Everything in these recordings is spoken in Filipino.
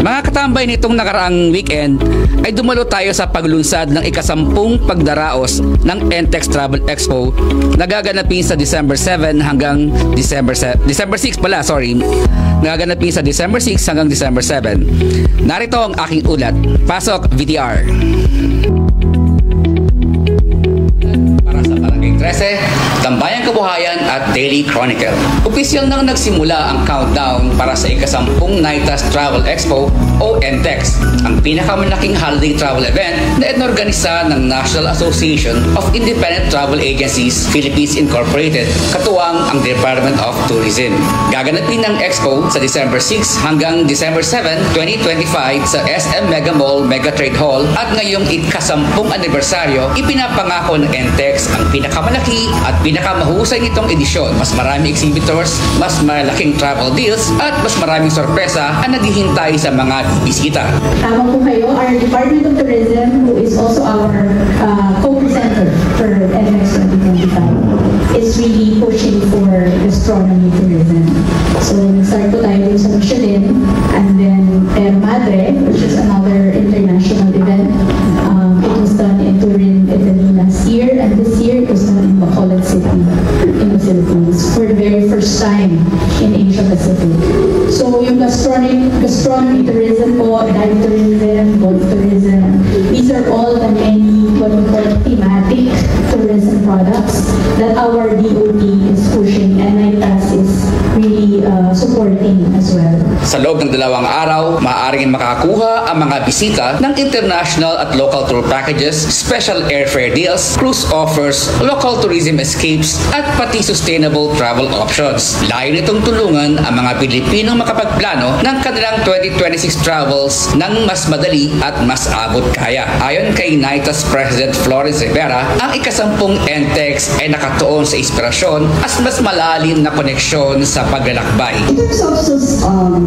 Mga katambay nitong nakaraang weekend ay dumalo tayo sa paglunsad ng ikasampung pagdaraos ng NTEX Travel Expo na gaganapin sa December 7 hanggang December 6 Nagaganapin sa December 6 hanggang December 7. Narito ang aking ulat. Pasok VTR. Para sa Barangay 13, Tambayang Kabuhayan at Daily Chronicle. Opisyal nang nagsimula ang countdown para sa ikasampung NITAS Travel Expo o NTEX, ang pinakamalaking holiday travel event na inorganisa ng National Association of Independent Travel Agencies Philippines Incorporated, katuwang ang Department of Tourism. Gaganapin ng Expo sa December 6 hanggang December 7, 2025 sa SM Mega Mall Mega Trade Hall, at ngayong ikasampung anibersaryo, ipinapangako ng NTEX ang pinakamalaki at pinakamahusay nitong edisyon. Mas maraming exhibitors, mas malaking travel deals, at mas maraming sorpresa ang naghihintay sa mga bisita. Tama po kayo, our Department of Tourism, who is also our co-presenter for NTEX 2025, is really pushing for gastronomy tourism. So, nag-start po tayo sa Michelin, and then Terra Madre, which is another international event. It was done in Turin, Italy last year, and this year it was done in Bacolod City in the Philippines for the very first time in Asia Pacific. So, yung gastronomy tourism po, dive tourism, golf tourism, these are all the many what we call thematic tourism products that our DOT is pushing, and NITAS is really supporting as well. Sa loob ng 2 araw, maaaring makakakuha ang mga bisita ng international at local tour packages, special airfare deals, cruise offers, local tourism escapes, at pati sustainable travel options. Layo nitong tulungan ang mga Pilipinong makapagplano ng kanilang 2026 travels ng mas madali at mas abot kaya. Ayon kay NITAS President Florence Rivera, ang ikasampung NTEX ay nakatuon sa inspirasyon at mas malalim na koneksyon sa paglalakbay. In terms of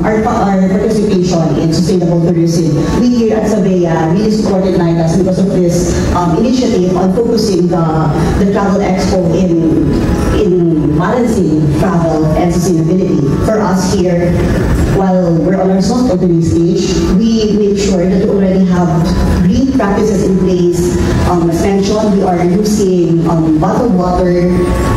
our participation in sustainable tourism, we here at Sabea really supported NITAS because of this initiative on focusing the travel expo in balancing travel and sustainability. For us here, while we're on our soft opening stage, we make sure that we already have green practices in place. As mentioned, we are using bottled water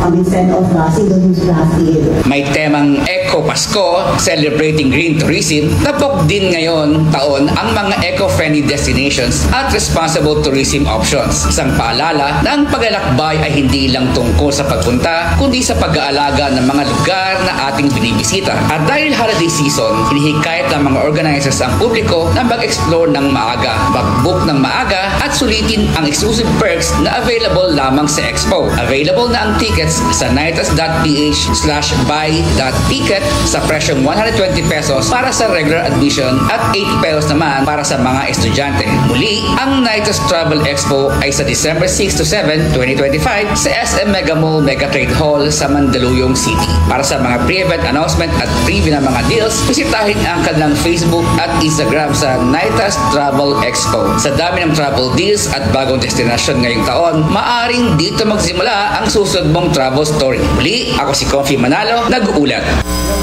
instead of single-use plastic. May temang Eco Pasko, celebrating green tourism. Tapok din ngayon taon ang mga eco-friendly destinations at responsible tourism options. Isang paalala na ang paglalakbay ay hindi lang tungkol sa pagpunta, kundi sa pag-aalaga ng mga lugar na ating binibisita. At dahil holiday season, hinihikayat ng mga organizers ang publiko na mag-explore ng maaga, mag-book ng maaga, at sulitin ang exclusive perks na available lamang sa Expo. Available na ang tickets sa nitas.ph/buy.ticket sa presyong 120 pesos para sa regular admission at 80 pesos naman para sa mga estudyante. Muli, ang NITAS Travel Expo ay sa December 6 to 7, 2025 sa SM Mega Mall Mega Trade Hall sa Mandaluyong City. Para sa mga pre-event announcement at preview ng mga deals, bisitahin ang kanilang Facebook at Instagram sa NITAS Travel Expo. Sa dami ng travel deals at bagong destinasyon ngayong taon, maaring dito magsimula ang susunod mong travel story. Muli, ako si Confi Manalo, nag-uulat.